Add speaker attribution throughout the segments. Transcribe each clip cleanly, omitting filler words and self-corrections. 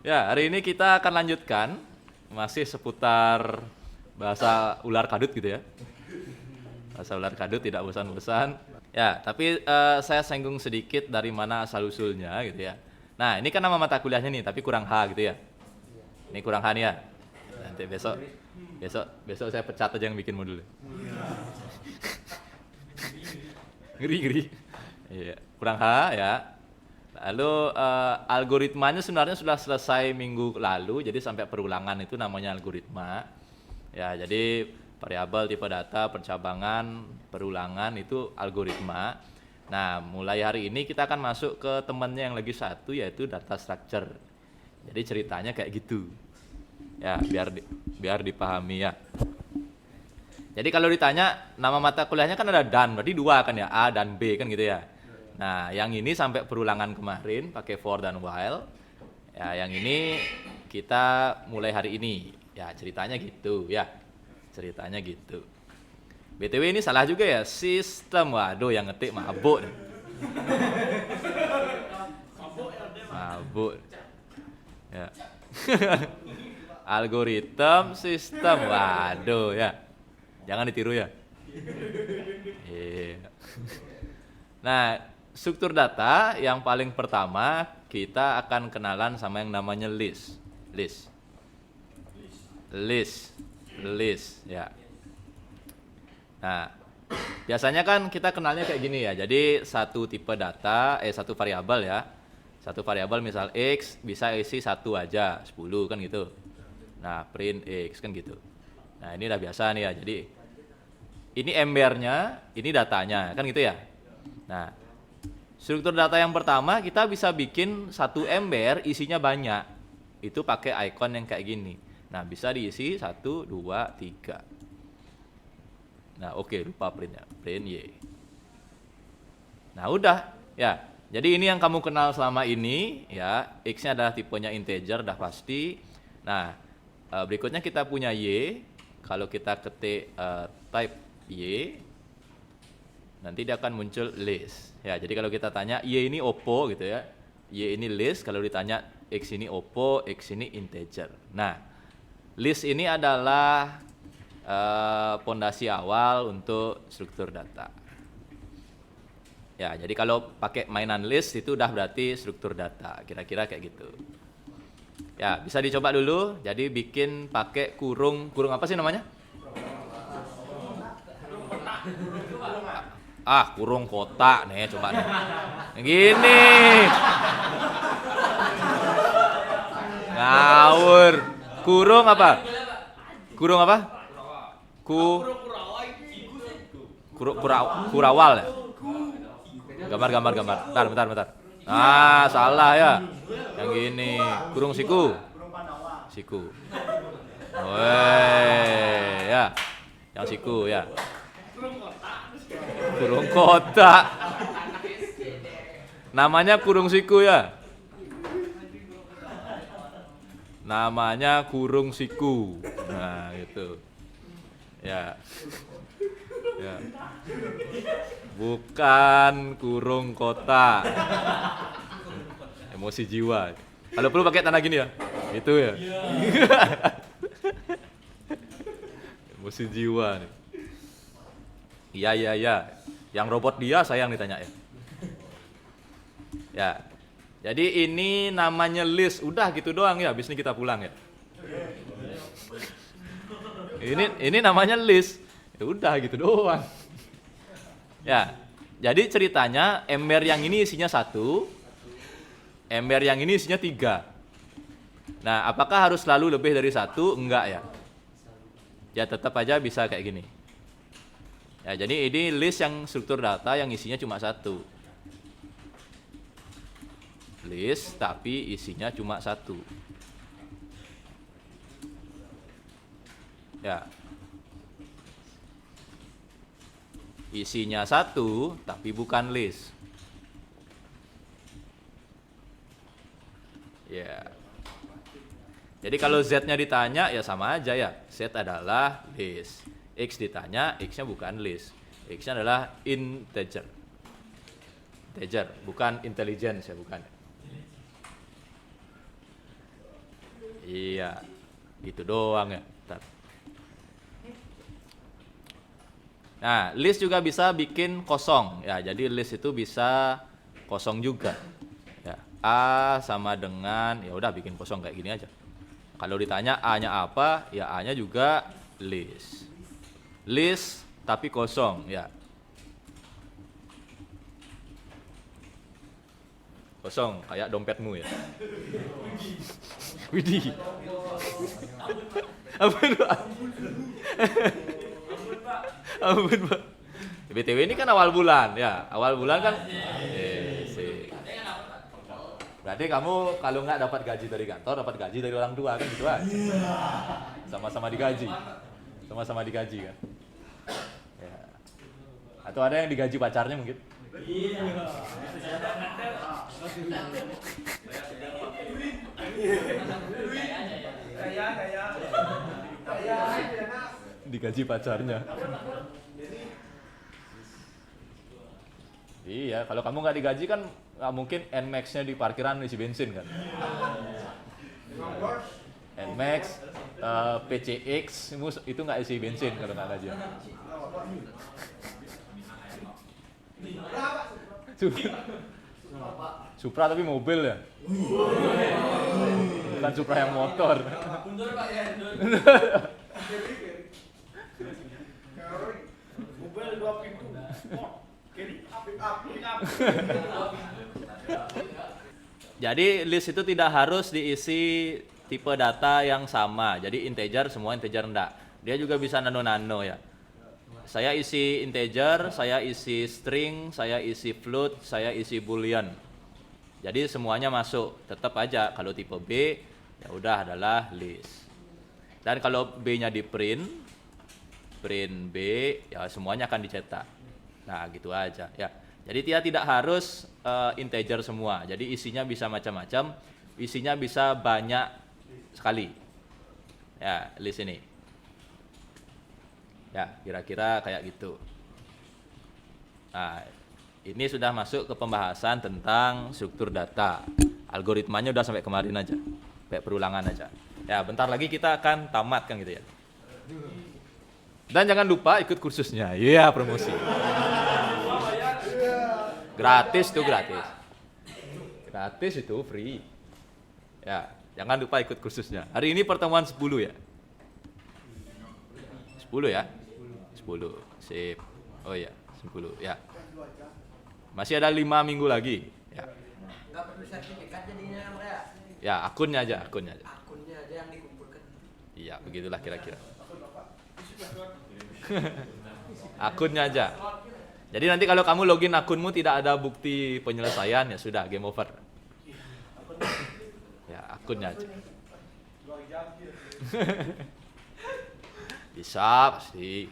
Speaker 1: Ya, hari ini kita akan lanjutkan masih seputar bahasa ular kadut gitu ya. Bahasa ular kadut tidak bosan-bosan. Ya, tapi saya singgung sedikit dari mana asal usulnya gitu ya. Nah, ini kan nama mata kuliahnya nih, tapi kurang H gitu ya. Ini kurang H nih ya. Nanti besok besok besok saya pecat aja yang bikin modul. Ngeri ngeri. Iya, kurang H ya. Lalu algoritmanya sebenarnya sudah selesai minggu lalu, jadi sampai perulangan itu namanya algoritma. Ya, jadi variabel, tipe data, percabangan, perulangan itu algoritma. Nah, mulai hari ini kita akan masuk ke temannya yang lagi satu, yaitu data structure. Jadi ceritanya kayak gitu. Ya, biar dipahami ya. Jadi kalau ditanya nama mata kuliahnya kan ada dan, berarti dua kan ya, A dan B kan gitu ya. Nah, yang ini sampai perulangan kemarin pakai for dan while. Ya, yang ini kita mulai hari ini. Ya, ceritanya gitu ya. Ceritanya gitu. BTW ini salah juga ya, sistem. Waduh, yang ngetik mabuk nih. Mabuk. Ya. Algoritma sistem. Waduh ya. Jangan ditiru ya. Iya. Nah, struktur data yang paling pertama kita akan kenalan sama yang namanya list. List ya. Nah, biasanya kan kita kenalnya kayak gini ya. Jadi satu tipe data, satu variabel ya. Satu variabel misal X bisa isi satu aja, 10 kan gitu. Nah, print X kan gitu. Nah, ini udah biasa nih ya. Jadi ini embernya, ini datanya, kan gitu ya. Nah, struktur data yang pertama kita bisa bikin satu ember isinya banyak. Itu pakai icon yang kayak gini. Nah, bisa diisi 1, 2, 3. Nah, oke, lupa printnya. Print Y. Nah, udah ya. Jadi ini yang kamu kenal selama ini ya. X-nya adalah tipenya integer, dah pasti. Nah, berikutnya kita punya Y. Kalau kita ketik type Y, nanti dia akan muncul list. Ya, jadi kalau kita tanya Y ini Oppo gitu ya. Y ini list, kalau ditanya X ini Oppo, X ini integer. Nah, list ini adalah pondasi awal untuk struktur data. Ya, jadi kalau pakai mainan list itu udah berarti struktur data, kira-kira kayak gitu. Ya, bisa dicoba dulu. Jadi bikin pakai kurung apa sih namanya? Kurung kotak nih, coba nih. Gini. Ngawur. Kurung apa? Kurung apa? Kurawal ya? Gambar. Bentar. Salah ya. Yang gini. Kurung siku. Weh, ya. Yang siku ya. Kurung kotak. Namanya kurung siku ya. Namanya kurung siku. Nah, gitu. Ya. Bukan kurung kotak. Emosi jiwa. Kalau perlu pakai tanda gini ya. Itu ya. Emosi jiwa nih. Iya. Yang robot dia sayang ditanya ya. Ya. Jadi ini namanya list. Udah gitu doang ya, habis ini kita pulang ya. Ini namanya list. Ya udah gitu doang. Ya. Jadi ceritanya ember yang ini isinya 1, ember yang ini isinya 3. Nah, apakah harus selalu lebih dari 1? Enggak ya. Ya tetap aja bisa kayak gini. Ya, jadi ini list yang struktur data yang isinya cuma 1. List tapi isinya cuma 1. Ya. Isinya 1 tapi bukan list. Ya. Jadi kalau Z-nya ditanya ya sama aja ya. Z adalah list. X ditanya, X-nya bukan list. X-nya adalah integer. Integer, bukan intelligence ya, bukan. Iya, gitu doang ya. Bentar. Nah, list juga bisa bikin kosong ya. Jadi list itu bisa kosong juga. Ya, A sama dengan ya udah bikin kosong kayak gini aja. Kalau ditanya A-nya apa, ya A-nya juga list. List tapi kosong ya. Kosong kayak dompetmu ya. Widih. Ampun, Pak. Ampun, Pak. BTW ini kan awal bulan ya. Awal bulan kan sih. Berarti kamu kalau nggak dapat gaji dari kantor, dapat gaji dari orang tua kan gitu aja. Sama-sama digaji. Sama-sama digaji kan. Ya. Atau ada yang digaji pacarnya mungkin? Digaji pacarnya. Iya, kalau kamu nggak digaji kan nggak mungkin Nmax-nya di parkiran isi bensin kan. Nmax, PCX itu nggak isi bensin kalau nggak gaji. Supra tapi mobil ya. Bukan Supra yang motor.
Speaker 2: Mundur Pak ya. Mobil 2 pintu.
Speaker 1: Jadi list itu tidak harus diisi tipe data yang sama. Jadi integer semua integer enggak. Dia juga bisa nano-nano ya. Saya isi integer, saya isi string, saya isi float, saya isi boolean. Jadi semuanya masuk. Tetap aja kalau tipe B ya udah adalah list. Dan kalau B-nya di print B ya semuanya akan dicetak. Nah, gitu aja ya. Jadi dia tidak harus integer semua. Jadi isinya bisa macam-macam, isinya bisa banyak sekali. Ya, list ini. Ya, kira-kira kayak gitu. Nah, ini sudah masuk ke pembahasan tentang struktur data. Algoritmanya udah sampai kemarin aja. Sampai perulangan aja. Ya, bentar lagi kita akan tamat kan gitu ya. Dan jangan lupa ikut kursusnya. Iya, promosi. Gratis tuh, gratis. Gratis itu free. Ya, jangan lupa ikut kursusnya. Hari ini pertemuan 10 ya. 10 ya? 10. Sip. Oh iya, 10 ya. Masih ada 5 minggu lagi ya.
Speaker 3: Nggak perlu sertifikat jadinya ya?
Speaker 1: Ya, akunnya aja.
Speaker 3: Akunnya aja yang dikumpulkan.
Speaker 1: Iya, begitulah kira-kira. Akunnya aja. Jadi nanti kalau kamu login akunmu tidak ada bukti penyelesaian ya sudah game over. Ya, akunnya aja. Bisa pasti.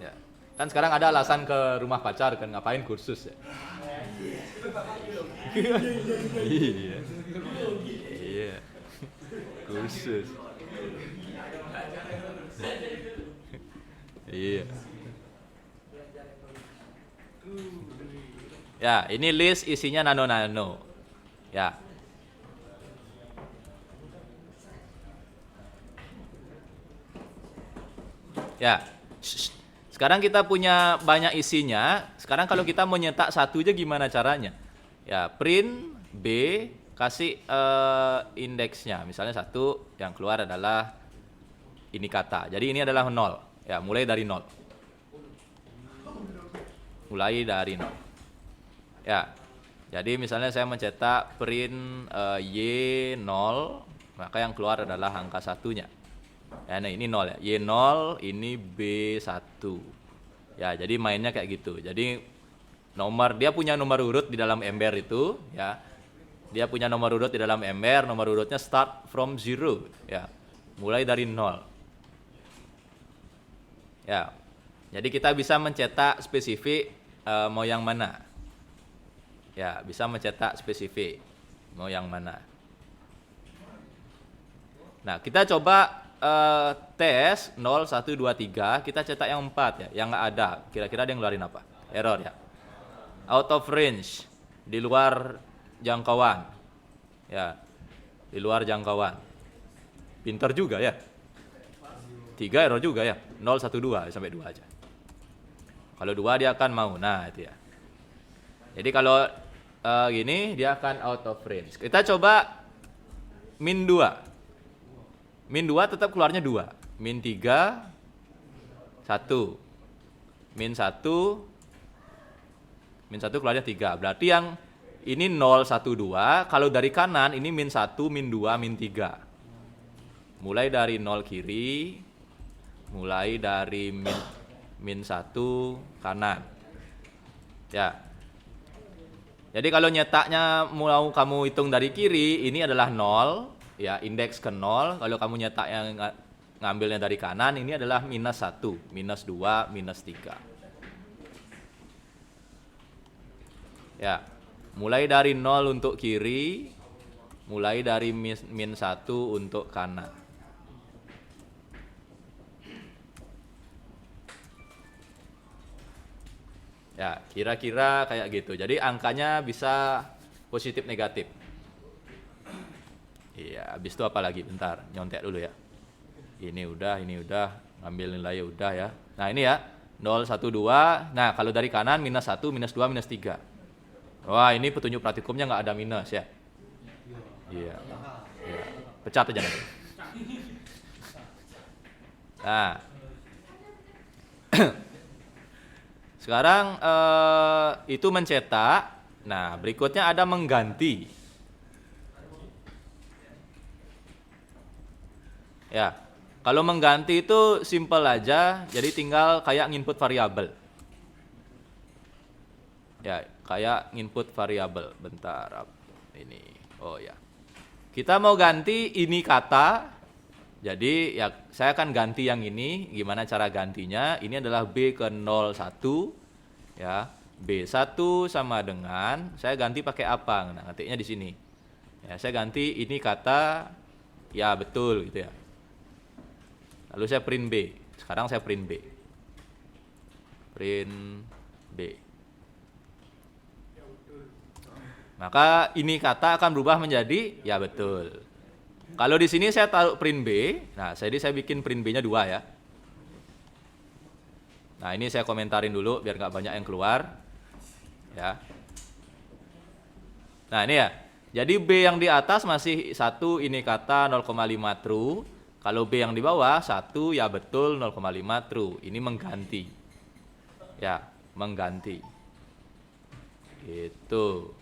Speaker 1: Ya. Kan sekarang ada alasan ke rumah pacar kan ngapain kursus ya. Iya. Iya. Kursus. Iya. Ya, ini list isinya nano-nano. Ya. Ya. Sekarang kita punya banyak isinya. Sekarang kalau kita mau nyetak satu aja gimana caranya? Ya, print B kasih indeksnya. Misalnya satu yang keluar adalah ini kata. Jadi ini adalah 0. Ya, mulai dari 0. Mulai dari 0. Ya. Jadi misalnya saya mencetak print Y0, maka yang keluar adalah angka satunya. Ya, nah ini 0 ya. Y0, ini B1. Ya, jadi mainnya kayak gitu. Jadi dia punya nomor urut di dalam ember itu, ya. Dia punya nomor urut di dalam ember, nomor urutnya start from 0, ya. Mulai dari 0. Ya. Jadi kita bisa mencetak spesifik mau yang mana. Ya, bisa mencetak spesifik mau yang mana. Nah, kita coba tes 0, 1, 2, 3, kita cetak yang 4 ya, yang nggak ada. Kira-kira dia ngeluarin apa? Error ya. Out of range, di luar jangkauan. Ya, di luar jangkauan. Pinter juga ya. 3 error juga ya. 0, 1, 2 sampai 2 aja. Kalau 2 dia akan mau. Nah, itu ya. Jadi kalau gini dia akan out of range. Kita coba min 2. Min 2 tetap keluarnya 2. Min 3 1. Min 1 keluarnya 3. Berarti yang ini 0, 1, 2. Kalau dari kanan ini min 1, min 2, min 3. Mulai dari 0 kiri, mulai dari min 1 kanan. Ya. Jadi kalau nyetaknya mau kamu hitung dari kiri, ini adalah 0, ya, indeks ke 0. Kalau kamu nyetak yang ngambilnya dari kanan, ini adalah minus 1, minus 2, minus 3. Ya, mulai dari 0 untuk kiri, mulai dari min 1 untuk kanan. Ya, kira-kira kayak gitu. Jadi angkanya bisa positif negatif. Iya, habis itu apa lagi? Bentar, nyontek dulu ya. Ini udah, ngambil nilai udah ya. Nah, ini ya, 0, 1, 2. Nah, kalau dari kanan minus 1, minus 2, minus 3. Wah, ini petunjuk praktikumnya nggak ada minus ya. Iya. Iya. Pecat aja nanti. Nah. Sekarang itu mencetak. Nah, berikutnya ada mengganti. Ya, kalau mengganti itu simple aja. Jadi tinggal kayak nginput variabel. Ya, kayak nginput variabel. Bentar, ini. Oh ya. Kita mau ganti ini kata. Jadi ya saya akan ganti yang ini. Gimana cara gantinya? Ini adalah B ke 01 ya. B1 sama dengan saya ganti pakai apa? Nah, ngetiknya di sini. Ya, saya ganti ini kata ya betul gitu ya. Lalu saya print B. Sekarang saya print B. Print B. Maka ini kata akan berubah menjadi ya betul. Kalau di sini saya taruh print B, nah jadi saya bikin print B-nya 2 ya. Nah ini saya komentarin dulu biar nggak banyak yang keluar, ya. Nah ini ya, jadi B yang di atas masih 1 ini kata 0,5 true. Kalau B yang di bawah 1 ya betul 0,5 true. Ini mengganti, ya mengganti. Gitu.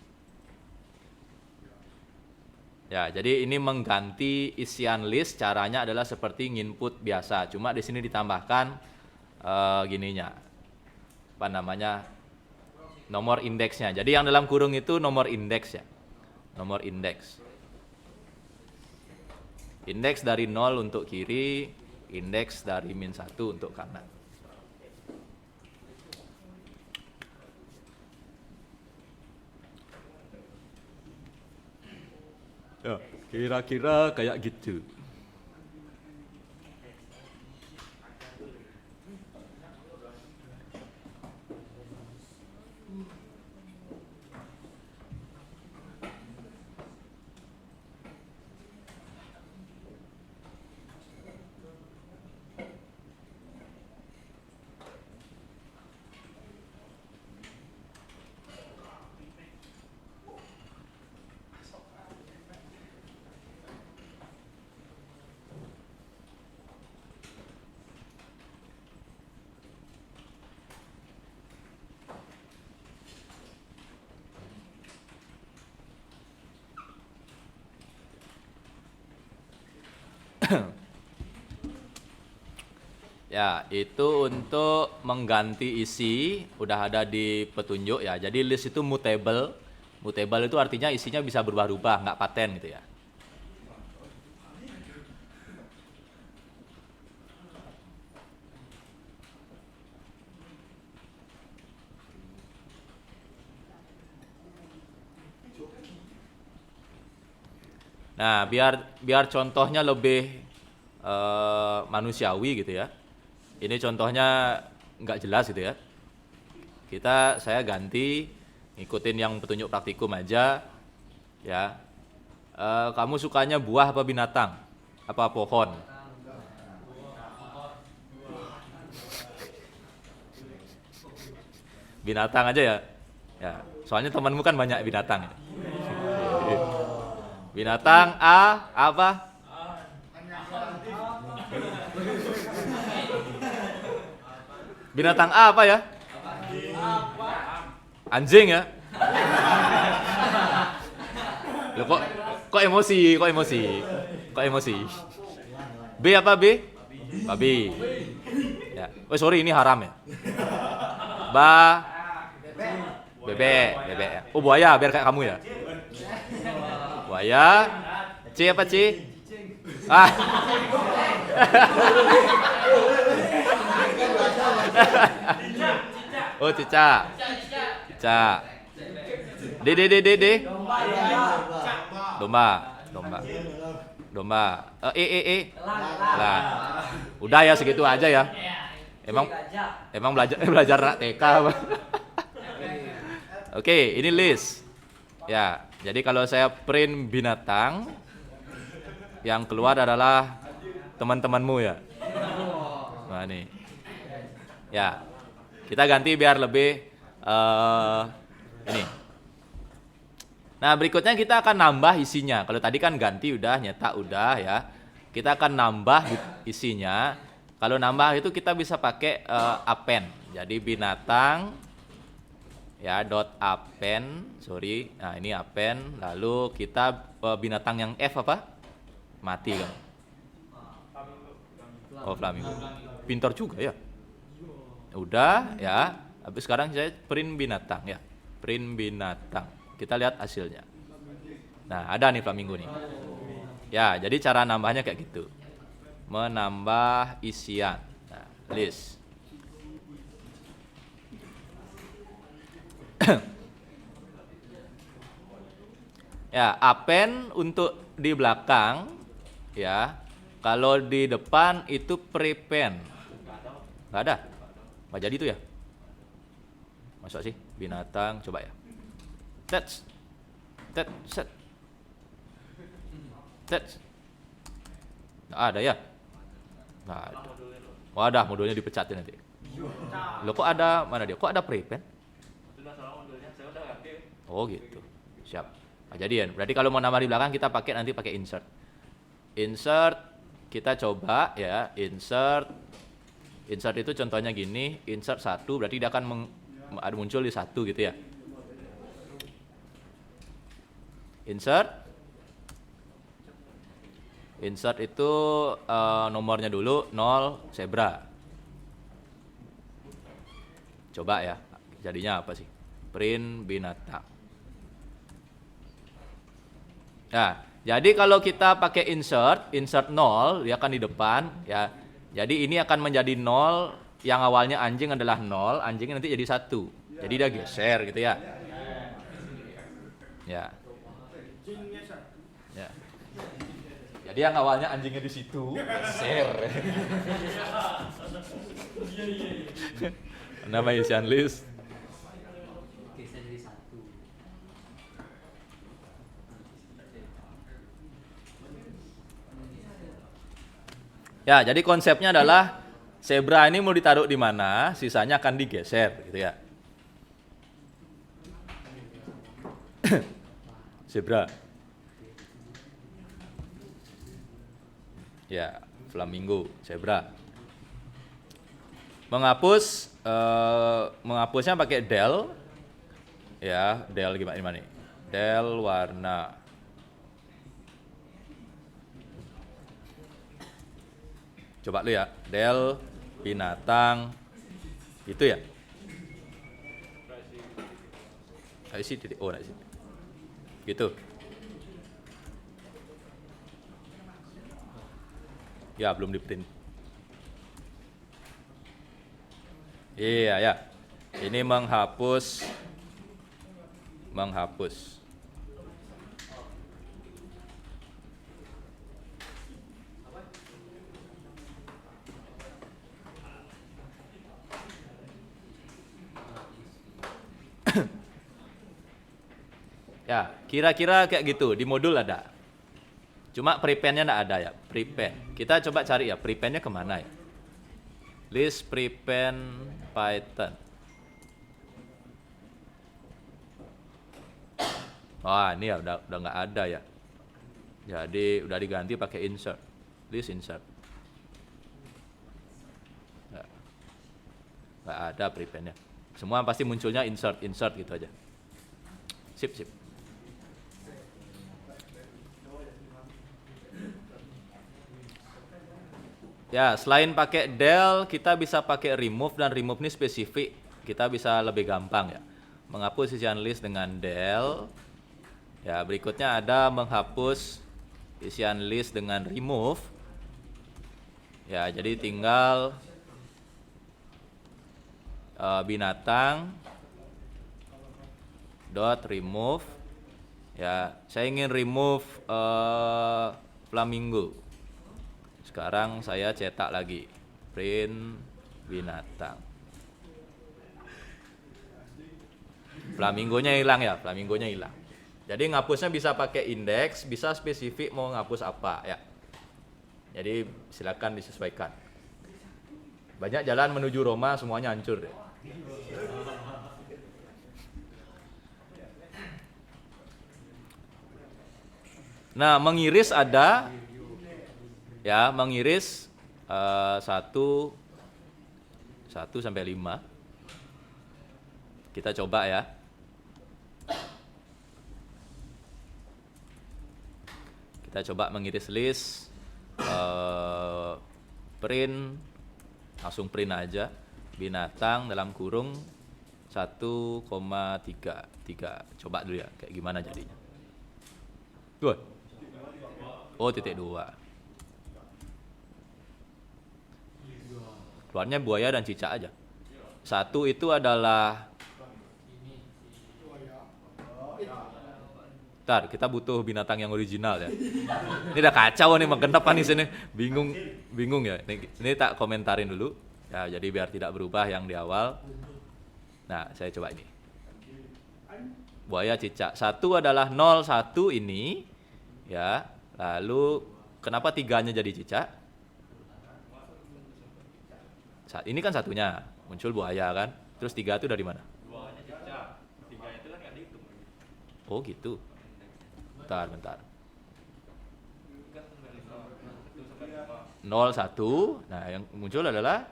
Speaker 1: Ya, jadi ini mengganti isian list. Caranya adalah seperti nginput biasa. Cuma di sini ditambahkan gininya, apa namanya, nomor indeksnya. Jadi yang dalam kurung itu nomor indeks ya, nomor indeks. Indeks dari 0 untuk kiri, indeks dari min 1 untuk kanan. Ya, kira-kira kayak gitu. Ya, itu untuk mengganti isi udah ada di petunjuk ya. Jadi list itu mutable. Mutable itu artinya isinya bisa berubah-ubah, nggak paten gitu ya. Nah, biar contohnya lebih manusiawi gitu ya. Ini contohnya nggak jelas gitu ya. Saya ganti ngikutin yang petunjuk praktikum aja ya. Kamu sukanya buah apa binatang? Apa pohon? Binatang aja ya. Ya, soalnya temanmu kan banyak binatang. Binatang A apa? Binatang A apa ya? Anjing ya? Loh, kok emosi? Kok emosi? Kok emosi? B apa B? Babi. Ya. Oh sorry ini haram ya. Bebek, bebek ya. Oh buaya biar kayak kamu ya. Buaya. C apa C? Ah. Oh cicak. Cicak. D. Domba. Domba. Lah. Udah ya segitu aja ya. Emang belajar anak TK apa? Oke, ini list. Ya, jadi kalau saya print binatang, yang keluar adalah teman-temanmu ya. Nah nih. Ya, kita ganti biar lebih ini. Nah berikutnya kita akan nambah isinya. Kalau tadi kan ganti udah, nyetak udah ya. Kita akan nambah isinya. Kalau nambah itu kita bisa pakai append. Jadi binatang ya append, sorry. Nah ini append. Lalu kita binatang yang F apa? Mati kan? Oh flamingo. Pintar juga ya. Udah ya. Habis sekarang saya print binatang ya. Print binatang. Kita lihat hasilnya. Nah ada nih flamingo nih. Ya jadi cara nambahnya kayak gitu. Menambah isian. Nah, list. Ya, append untuk di belakang ya. Kalau di depan itu prepend. Enggak ada. Enggak jadi itu ya? Masa sih binatang coba ya. Set. Nggak ada ya? Nggak ada. Oh ada, modulnya dipecatin nanti. Loh kok ada, mana dia? Kok ada prepend? Oh gitu, siap. Nah, jadi ya, berarti kalau mau nambah di belakang kita nanti pakai insert. Insert, kita coba ya, insert. Insert itu contohnya gini, insert 1, berarti dia akan muncul di 1 gitu ya. Insert itu nomornya dulu 0 zebra. Coba ya, jadinya apa sih? Print binatang. Nah, jadi kalau kita pakai insert 0 dia akan di depan ya. Jadi ini akan menjadi 0, yang awalnya anjing adalah 0, anjingnya nanti jadi 1. Jadi dia geser gitu ya. Ya. Ya. Jadi yang awalnya anjingnya di situ, geser. Nama isian list. Ya, jadi konsepnya adalah zebra ini mau ditaruh di mana, sisanya akan digeser, gitu ya. Zebra. Ya, flamingo, zebra. Menghapusnya pakai del. Ya, del gimana nih? Del warna. Coba lu ya, del binatang itu ya. Isi titik isi. Gitu. Ya, belum di print. Iya ya. Ini menghapus. Ya, kira-kira kayak gitu. Di modul ada. Cuma prepend-nya nggak ada ya, prepend. Kita coba cari ya, prepend-nya kemana ya? List prepend Python. Wah, ini ya udah nggak ada ya. Jadi udah diganti pakai insert, list insert. Nggak ada prepend-nya. Semua pasti munculnya insert gitu aja. Sip. Ya, selain pakai del, kita bisa pakai remove, dan remove ini spesifik. Kita bisa lebih gampang ya. Menghapus isian list dengan del. Ya, berikutnya ada menghapus isian list dengan remove. Ya, jadi tinggal binatang dot remove. Ya, saya ingin remove flamingo. Sekarang saya cetak lagi, print binatang. Flamingonya hilang ya, flamingonya hilang. Jadi ngapusnya bisa pakai indeks, bisa spesifik mau ngapus apa ya. Jadi silakan disesuaikan. Banyak jalan menuju Roma, semuanya hancur deh. Nah, mengiris ada. Ya, mengiris 1 sampai 5. Kita coba ya. Kita coba mengiris list, print, langsung print aja. Binatang dalam kurung 1,33. Coba dulu ya, kayak gimana jadinya. Oh, titik 2. Keluarnya buaya dan cicak aja. 1 itu adalah, ntar kita butuh binatang yang original ya. Ini udah kacau nih, menggenap nih sini. Bingung ya. Ini tak komentarin dulu. Ya, jadi biar tidak berubah yang di awal. Nah, saya coba ini. Buaya cicak. 1 adalah 01 ini. Ya. Lalu kenapa 3-nya jadi cicak? Ini kan 1-nya, muncul buaya kan. Terus 3 itu dari mana?
Speaker 2: Buahnya cicak. 3 itu kan nggak dihitung.
Speaker 1: Oh gitu. Bentar. 01. Nah, yang muncul adalah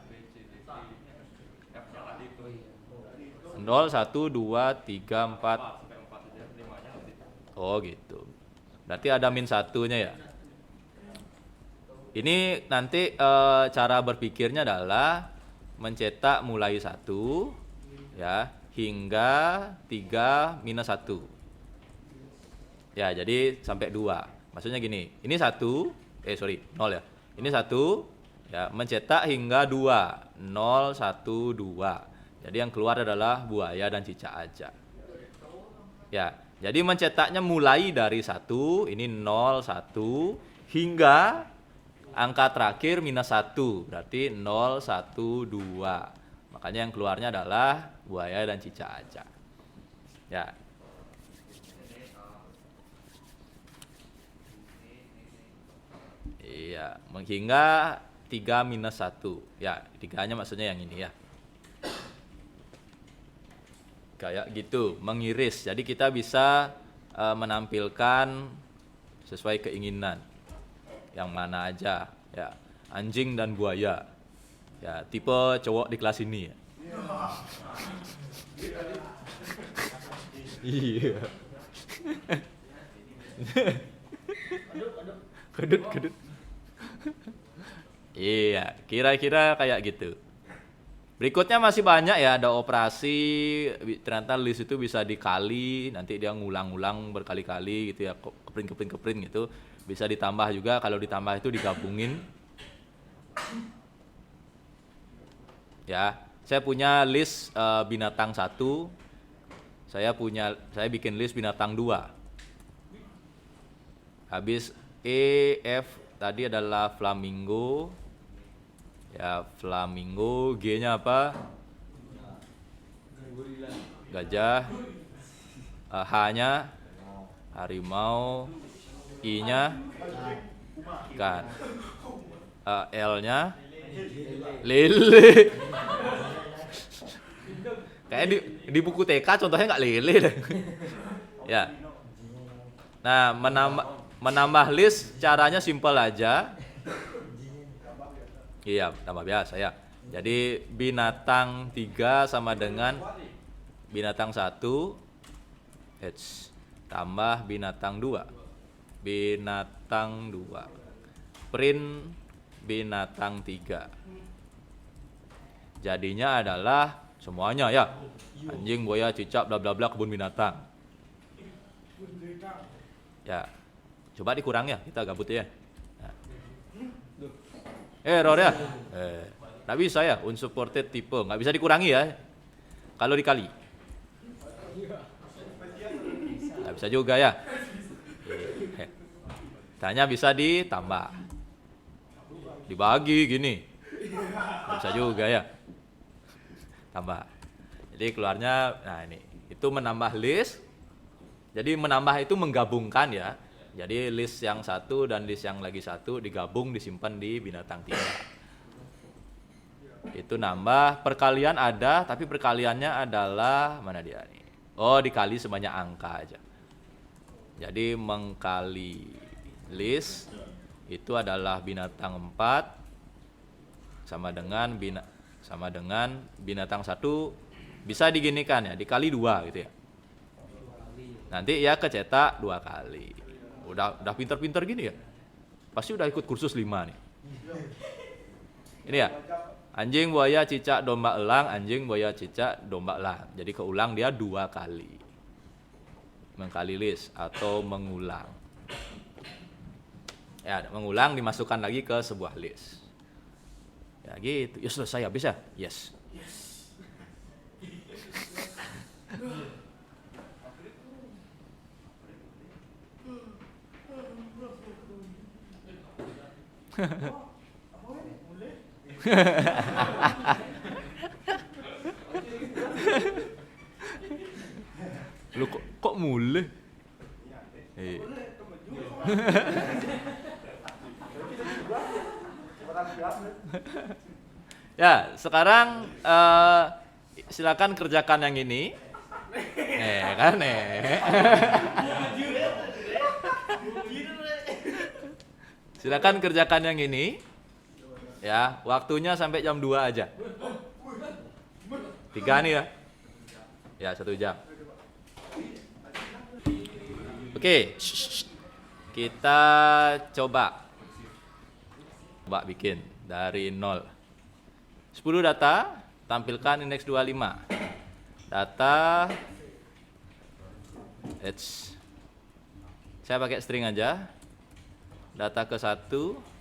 Speaker 1: 0, 1, 2, 3, 4. Oh gitu. Berarti ada min 1-nya ya. Ini nanti cara berpikirnya adalah mencetak mulai 1 ya hingga 3 minus 1. Ya, jadi sampai 2. Maksudnya gini, ini 1, 0 ya. Ini 1 ya, mencetak hingga 2. 0, 1, 2. Jadi yang keluar adalah buaya dan cicak aja. Ya, jadi mencetaknya mulai dari 1, ini 0, 1 hingga angka terakhir minus 1, berarti 0, 1, 2. Makanya yang keluarnya adalah buaya dan cicak aja. Ya. Iya, hingga 3 minus 1. Ya, 3-nya maksudnya yang ini ya. Kayak gitu, mengiris. Jadi kita bisa menampilkan sesuai keinginan. Yang mana aja ya, anjing dan buaya ya, tipe cowok di kelas ini ya. Iya. Kedut. Iya, kira-kira kayak gitu. Berikutnya masih banyak ya, ada operasi, ternyata list itu bisa dikali, nanti dia ngulang-ulang berkali-kali gitu ya, keprint gitu. Bisa ditambah juga, kalau ditambah itu digabungin. Ya, saya punya list binatang 1. Saya bikin list binatang 2. Habis F tadi adalah flamingo. Ya, flamingo, G-nya apa? Gajah. H-nya harimau. I-nya ikan, L-nya lele. Kayaknya di buku TK contohnya nggak lele deh. Ya. Nah, menambah list caranya simpel aja. Iya, tambah biasa ya. Jadi binatang 3 sama dengan binatang 1 tambah binatang 2. Binatang 2. Print binatang 3. Jadinya adalah semuanya ya. Anjing, buaya, cicak, bla bla bla, kebun binatang. Ya. Coba dikurang ya, kita gabut ya. Error ya? Nggak bisa ya, unsupported type. Nggak bisa dikurangi ya. Kalau dikali. Nggak bisa juga ya. Tanya bisa ditambah. Dibagi gini. Nggak bisa juga ya. Tambah. Jadi keluarnya, nah ini. Itu menambah list. Jadi menambah itu menggabungkan ya. Jadi list yang satu dan list yang lagi satu digabung, disimpan di binatang 3. Itu nambah, perkalian ada, tapi perkaliannya adalah, mana dia nih? Oh, dikali sebanyak angka aja. Jadi mengkali list itu adalah binatang 4 sama dengan binatang 1 bisa diginikan ya, dikali 2 gitu ya. Nanti ya kecetak 2 kali. Udah pinter-pinter gini ya. Pasti udah ikut kursus 5 nih. Ini ya. Anjing, buaya, cicak, domba, elang, anjing, buaya, cicak, domba, elang. Jadi keulang dia 2 kali. Mengkali list atau mengulang. Ya, mengulang dimasukkan lagi ke sebuah list. Ya gitu. Ya selesai habis ya? Yes. Lu kok mulai? Ya, sekarang silakan kerjakan yang ini. Kan silakan kerjakan yang ini. Ya, waktunya sampai jam 2 aja. 3 nih ya. Ya, 1 jam. Oke. Kita coba bikin dari 0. 10 data, tampilkan indeks 25. Data saya pakai string aja. Data ke 1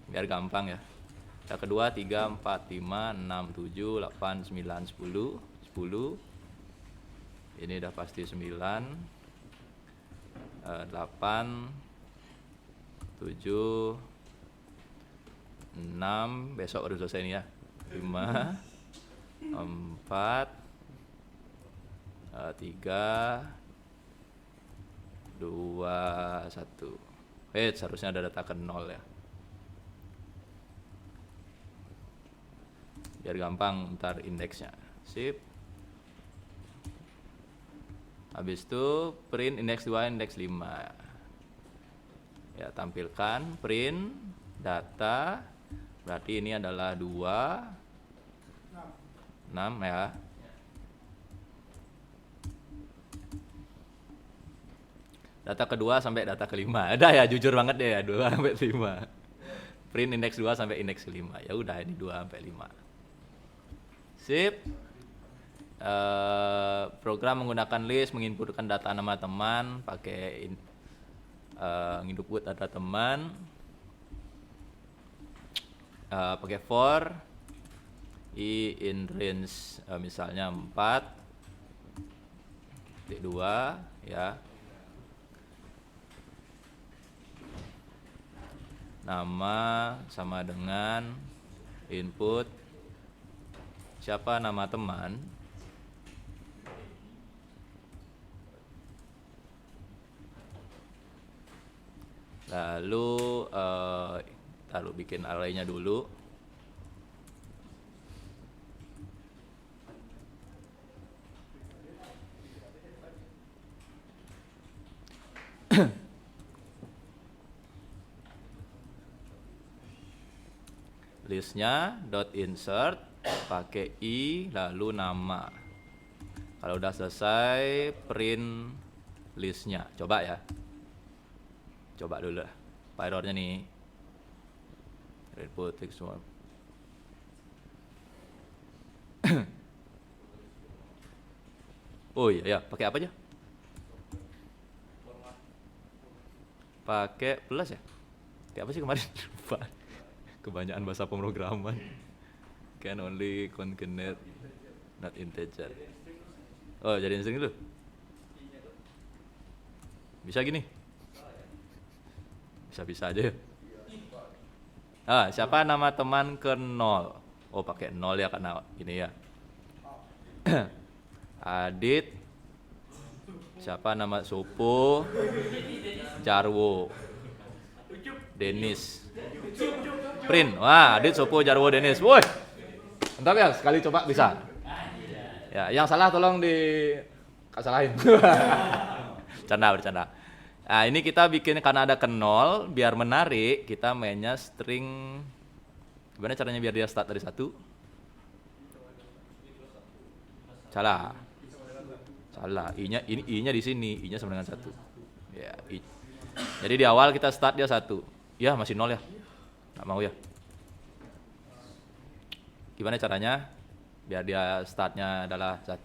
Speaker 1: biar gampang ya. Data kedua 3, 4, 5, 6, 7, 8, 9, 10. Ini udah pasti 9, 8, 7, 6, besok baru selesai nih ya. 5, 4, 3, 2, 1. Seharusnya ada data ke 0 ya. Biar gampang ntar indeksnya. Sip. Habis itu print indeks 2, indeks 5. Ya, tampilkan print data. Berarti ini adalah 2, 6 ya. Data kedua sampai data kelima. Ada ya, jujur banget deh ya, 2 sampai 5. Print indeks 2 sampai indeks 5. Ya udah, ini 2 sampai 5. Sip. Program menggunakan list, menginputkan data nama teman, pakai input data teman, pakai for i in range misalnya 4.2 ya. Nama sama dengan input siapa nama teman, Lalu taruh bikin arraynya dulu. Listnya dot insert pakai i lalu nama. Kalau udah selesai print listnya. Coba ya. Coba dulu lah. Apa errornya nih? Input text semua. Oh iya ya, pakai apa aja? Pakai plus ya? Kayak apa sih kemarin? Lupa. Kebanyakan bahasa pemrograman. Can only concatenate not integer. Oh, jadiin string dulu. Bisa gini? Bisa-bisa aja ya. Siapa nama teman ke 0? Oh, pakai 0 ya karena ini ya. Adit. Siapa nama Sopo? Jarwo. Denis. Print. Wah, Adit, Sopo, Jarwo, Denis. Woi. Mantap ya, sekali coba bisa. Ya, yang salah tolong kasalahin. Bercanda. Nah, ini kita bikin karena ada ke 0, biar menarik, kita mainnya string. Gimana caranya biar dia start dari 1? Salah. I-nya di sini, I-nya sama dengan 1. Ya, I. Jadi di awal kita start dia 1. Ya, masih 0 ya. Nggak mau ya. Gimana caranya biar dia startnya adalah 1?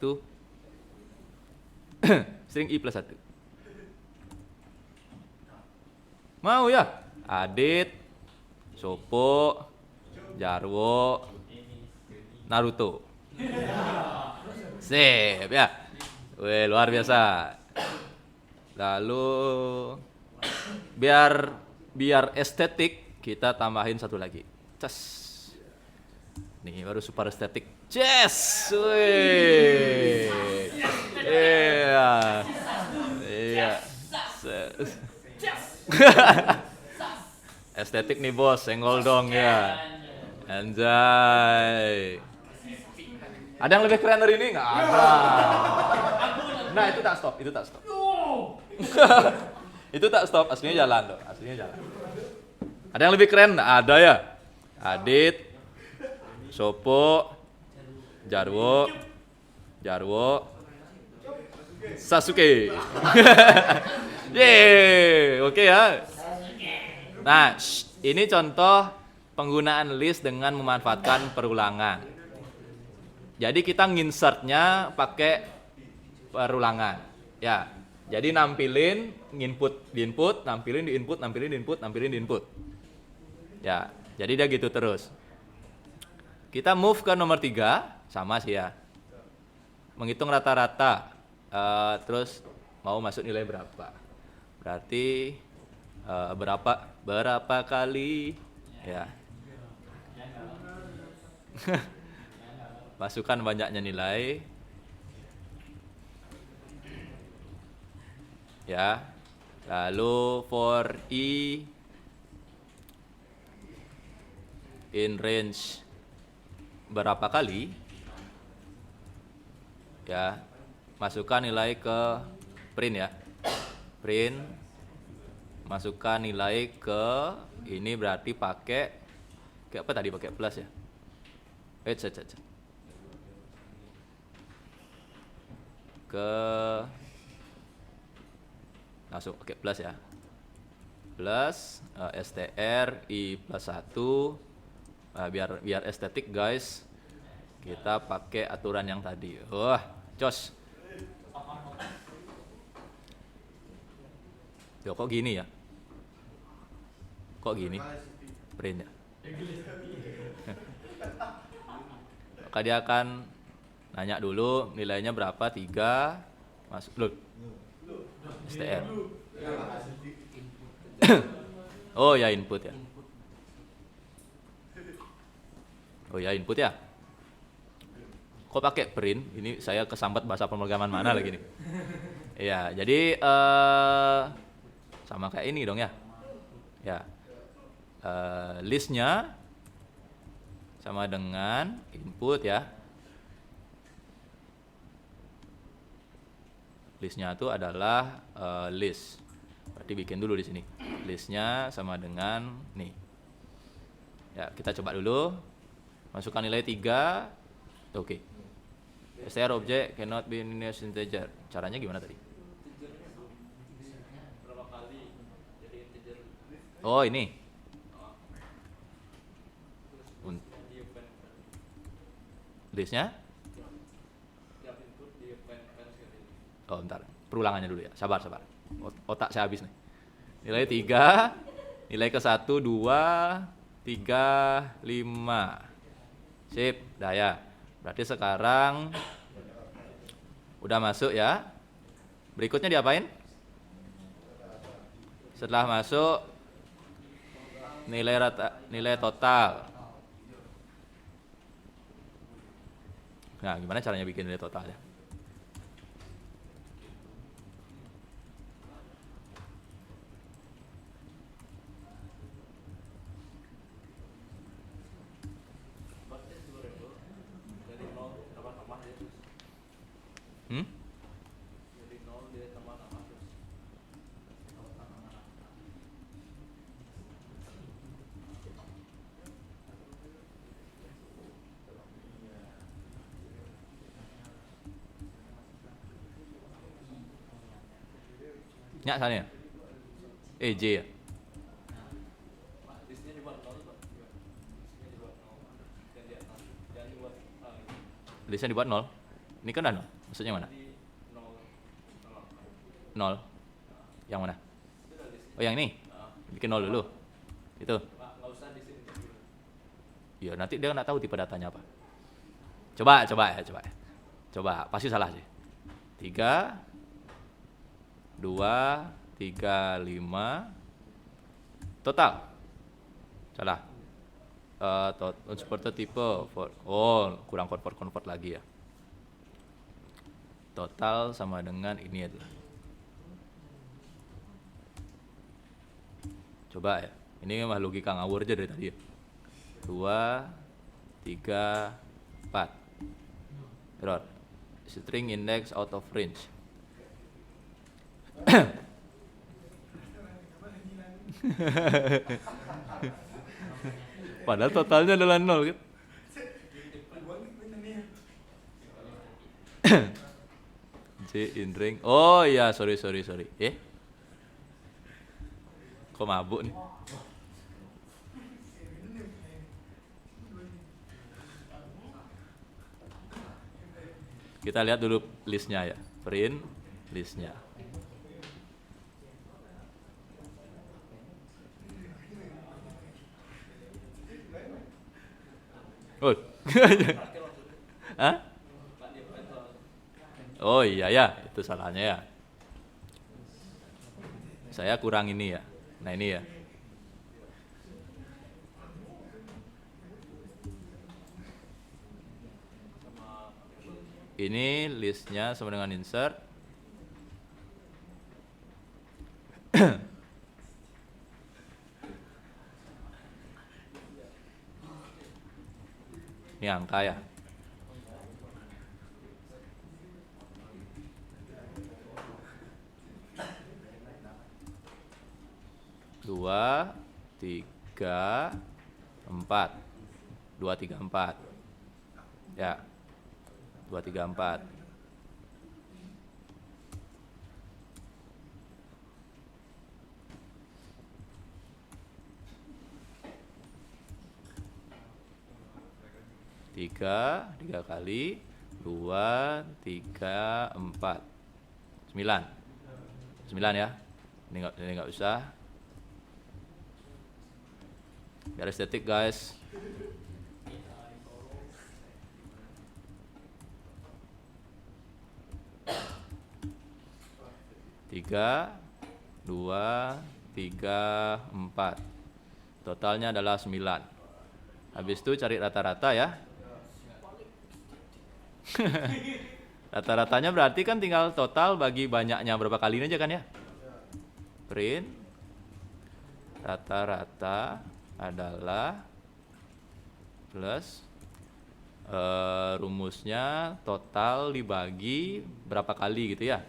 Speaker 1: String i plus 1. Mau ya? Adit, Sopo, Jarwo, Naruto. Sip ya. Wih, luar biasa. Lalu biar estetik kita tambahin satu lagi. Cas. Nih baru super estetik. Yes. Wih. Iya. Iya. Estetik nih bos, senggol dong ya. Anjay. Ada yang lebih keren dari ini? Nggak ada. Nah itu tak stop. Itu tak stop, aslinya jalan dong, Ada yang lebih keren? Nggak ada ya. Adit, Sopo, Jarwo, Sasuke. Yeay, oke ya. Nah, ini contoh penggunaan list dengan memanfaatkan perulangan. Jadi kita nginsertnya pakai perulangan. Ya, jadi nampilin input di input, nampilin di input, nampilin di input, nampilin di input. Ya, jadi dia gitu terus. Kita move ke nomor 3, sama sih ya. Menghitung rata-rata, terus mau masuk nilai berapa. Berarti berapa kali ya. Masukkan banyaknya nilai. Ya. Lalu for i in range berapa kali? Ya. Masukkan nilai ke print ya. Print, masukkan nilai ke ini berarti pakai apa tadi, pakai plus ya. Ke langsung pakai plus ya. Plus str i plus 1. Biar estetik guys, kita pakai aturan yang tadi. Wah, jos. Yo, kok gini ya? Kok gini? Print ya? Maka dia akan nanya dulu nilainya berapa, 3. Masuk loh. STR. Oh ya, input ya. Oh ya, input ya. Kok pakai print? Ini saya kesambat bahasa pemrograman mana lagi nih? Iya, jadi sama kayak ini dong ya. Ya, listnya sama dengan input ya. Listnya itu adalah list. Berarti bikin dulu di sini. Listnya sama dengan nih. Ya, kita coba dulu. Masukkan nilai 3. Oke. Str object cannot be initialized integer. Caranya gimana tadi?
Speaker 2: Berapa kali jadi integer
Speaker 1: Oh, ini.
Speaker 2: di open
Speaker 1: Listnya?
Speaker 2: tiap input di open sekali.
Speaker 1: Oh, bentar. Perulangannya dulu ya. Sabar. Otak saya habis nih. Nilai 3, nilai ke 1, 2, 3, 5. Sip, dah ya. Berarti sekarang udah masuk ya. Berikutnya diapain? Setelah masuk nilai total. Nah, gimana caranya bikin nilai total ya?
Speaker 2: Dari 0 tambah ya terus.
Speaker 1: Hmm?
Speaker 2: Dari 0 dia tambah terus.
Speaker 1: Nyak sana ya? J ya?
Speaker 2: Listnya dibuat 0 Pak. Listnya dibuat 0. Dan di atas jangan dibuat
Speaker 1: Listnya dibuat 0. Ini kan udah 0. Maksudnya mana?
Speaker 2: di 0
Speaker 1: 0. Yang mana?
Speaker 2: itu udah list.
Speaker 1: Oh, yang ini? Bikin 0 dulu. Itu.
Speaker 2: Nggak usah di sini dulu.
Speaker 1: Ya, nanti dia nggak tahu tipe datanya apa. Coba. Coba, pasti salah sih. 3, 2, 3, 5. Total. Salah. Unsupported tipe. Oh, kurang convert lagi ya. Total sama dengan ini adalah. Coba ya. Ini mah logika ngawur aja dari tadi ya. 2, 3, 4. Error. String index out of range. Padahal totalnya adalah 0 kan? J in ring. Oh iya, sorry. Kok mabuk nih? Kita lihat dulu listnya ya. Print listnya. Oh. Hah? Oh iya ya, itu salahnya ya. Saya kurang ini ya. Nah ini ya. Ini listnya sama dengan insert. Ini angka ya. Dua, tiga, empat. 2, 3, 4. Ya. 2, 3, 4. Tiga kali 2, 3, 4. 9 ya. Ini nggak usah. Biar estetik guys. Tiga, 2, 3, 4. Totalnya adalah 9. Habis itu cari rata-rata ya. Rata-ratanya berarti kan tinggal total bagi banyaknya berapa kali aja kan ya. Print rata-rata adalah plus rumusnya total dibagi berapa kali gitu ya.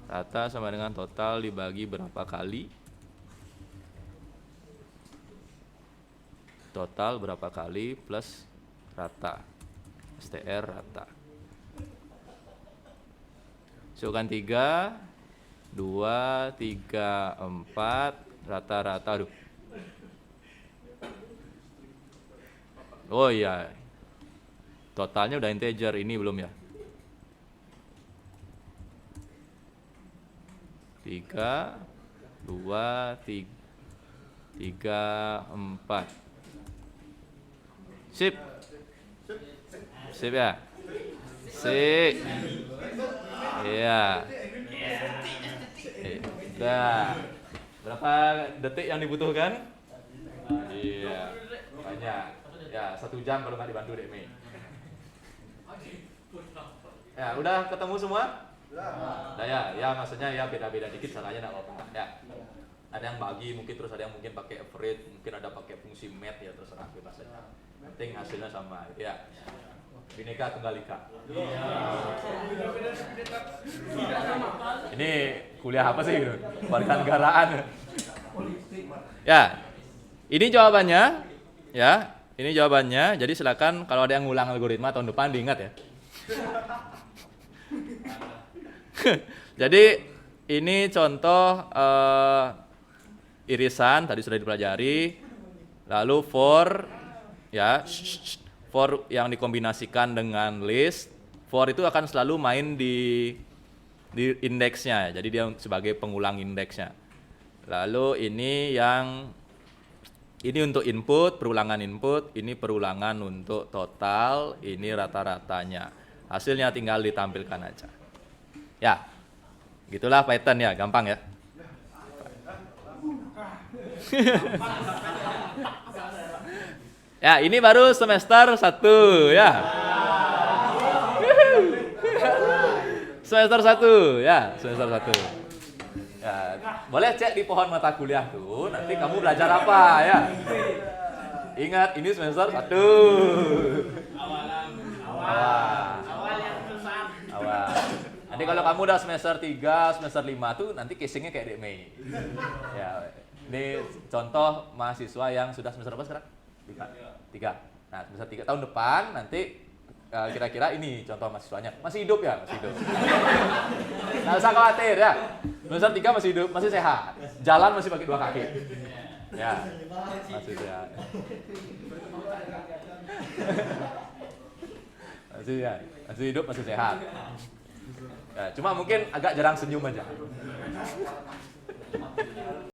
Speaker 1: Rata sama dengan total dibagi berapa kali. Total berapa kali plus rata. STR rata. Masukkan 3, 2, 3, 4, rata-rata. Aduh. Oh iya. Totalnya udah integer, ini belum ya? 3, 2, 3, 4. Sip. Sip ya? Sip. Iya. Nah, berapa detik yang dibutuhkan? Iya, banyak. Ya, 1 jam kalau nggak dibantu Dek Mei. Ya, udah ketemu semua? Udah ya, maksudnya ya beda-beda dikit salahnya nggak apa-apa. Ya, ada yang bagi mungkin, terus ada yang mungkin pakai average, mungkin ada pakai fungsi math ya, terserah bebas aja. Penting hasilnya sama, gitu ya. Bineka Tunggal Ika. Ini kuliah apa sih gitu? Warganegaraan. Ya, ini jawabannya. Ya, ini jawabannya. Jadi silakan kalau ada yang ngulang algoritma tahun depan diingat ya. Jadi ini contoh irisan tadi sudah dipelajari. Lalu for ya. For yang dikombinasikan dengan list, for itu akan selalu main di indeksnya, jadi dia sebagai pengulang indeksnya. Lalu ini untuk input, perulangan input, ini perulangan untuk total, ini rata-ratanya. Hasilnya tinggal ditampilkan aja. Ya, gitulah Python ya, gampang ya. Ya, ini baru semester 1 ya. Semester 1 ya, semester 1. Ya, boleh cek di pohon mata kuliah tuh, nanti kamu belajar apa ya. Ingat, ini semester 1. Awal. Nanti kalau kamu udah semester 3, semester 5 tuh nanti casingnya kayak Dek Mei. Ya, ini contoh mahasiswa yang sudah semester berapa sekarang? 3. Nah, semester 3 tahun depan nanti kira-kira ini contoh mahasiswanya. Masih hidup ya? Masih hidup. Nggak usah khawatir ya. Semester 3 masih hidup, masih sehat. Jalan masih pakai 2 kaki. Ya, masih sehat. Masih hidup, masih sehat. Ya, cuma mungkin agak jarang senyum aja.